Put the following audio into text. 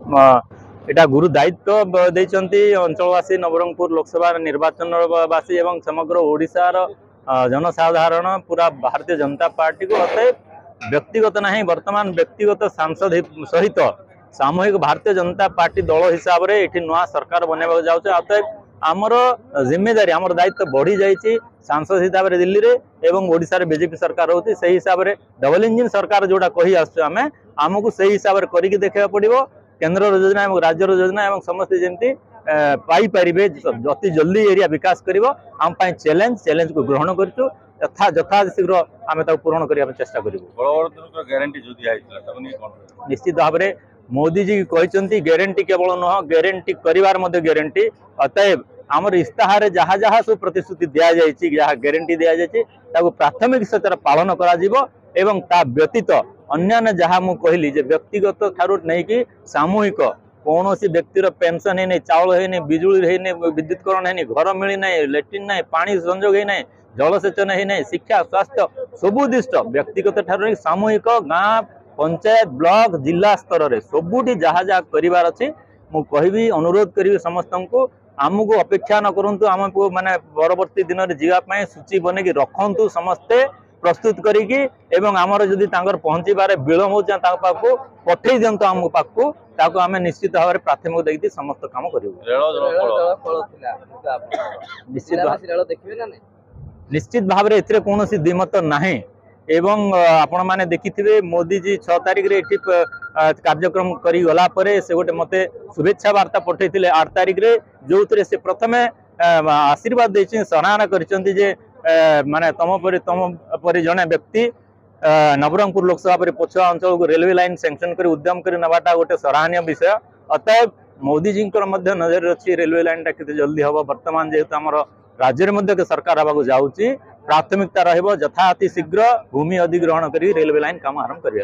एटा गुरु दायित्व देइचंती अंचलवासी नवरंगपुर लोकसभा निर्वाचनवासी एवं समग्र ओडिशार जनसाधारण पूरा भारतीय जनता पार्टी को अतएव व्यक्तिगत नहीं वर्तमान व्यक्तिगत सांसद सहित सामूहिक भारतीय जनता पार्टी दल हिसाब से ये नुआ सरकार बनवा जाऊे अतएव आमर जिम्मेदारी आमर दायित्व बढ़ी जाइए सांसद हिसाब से दिल्ली में एवं ओडिशा बीजेपी सरकार होती से हिसाब से डबल इंजिन सरकार जोड़ा कही आसमें आमको से हिसाब से करके देखा पड़ो केंद्र योजना और राज्य योजना और समस्ते जमी पारे अति जल्दी एरिया विकास कर चैलेंज को ग्रहण करूँ यथा शीघ्र आम पूरण करने चेष्टा करूँ। निश्चित भाव में मोदी जी कहते ग्यारंटी केवल नुह ग्यारंटी कर ग्यारंटी अतएव आमर इस्ताहार जहाँ जहाँ सब प्रतिश्रुति दि जाए जहाँ ग्यारंटी दि जाए प्राथमिक स्तर पालन एवं ता व्यतीत अन्य जहाँ मुझे कहली व्यक्तिगत ठारू नहीं कि सामूहिक कौन सी व्यक्तिर पेंशन है चाउल है बिजुली है विद्युतकरण है घर मिली ना लैट्रिन ना पानी संजोग है ना जलसेचन है शिक्षा स्वास्थ्य सबुदिष्ट व्यक्तिगत ठारू सामूहिक गाँ पंचायत ब्लॉक जिला स्तर में सबुठी जहाँ जहाँ करार अच्छी मुझे अनुरोध करी समस्त को आमको अपेक्षा न करूँ आमको माने परवर्ती दिन में जावाई सूची बनई रखु समस्ते प्रस्तुत करिकी एवं आमर जदि पहुँचारे विलम्ब हो पठे दिंतु आम पाखु ताको आम निश्चित भाव में प्राथमिक देखी समस्त काम करूँ। निश्चित भाव में कौन द्विमत नहीं एवं आपण मैंने देखिथे मोदी जी 6 तारिख रे एठी कार्यक्रम करी गला परे से गोटे मते शुभेच्छा वार्ता पठेइथिले 8 तारिख रे जो से प्रथमे आशीर्वाद देछि सराहना करिसंती जे माने तम परि जने व्यक्ति नवरंगपुर लोकसभा पर पछुआ अंचल को रेलवे लाइन सैंक्शन कर उद्यम कर नवाटा गोटे सराहनीय विषय अतएव मोदी जी नजर अच्छी रेलवे लाइन टा केते जल्दी हम वर्तमान जेहेतु आम राज्य में सरकार हवा जाऊँगी प्राथमिकता रहा यथाति शीघ्र भूमि अधिग्रहण कर रेलवे लाइन काम आरंभ करने।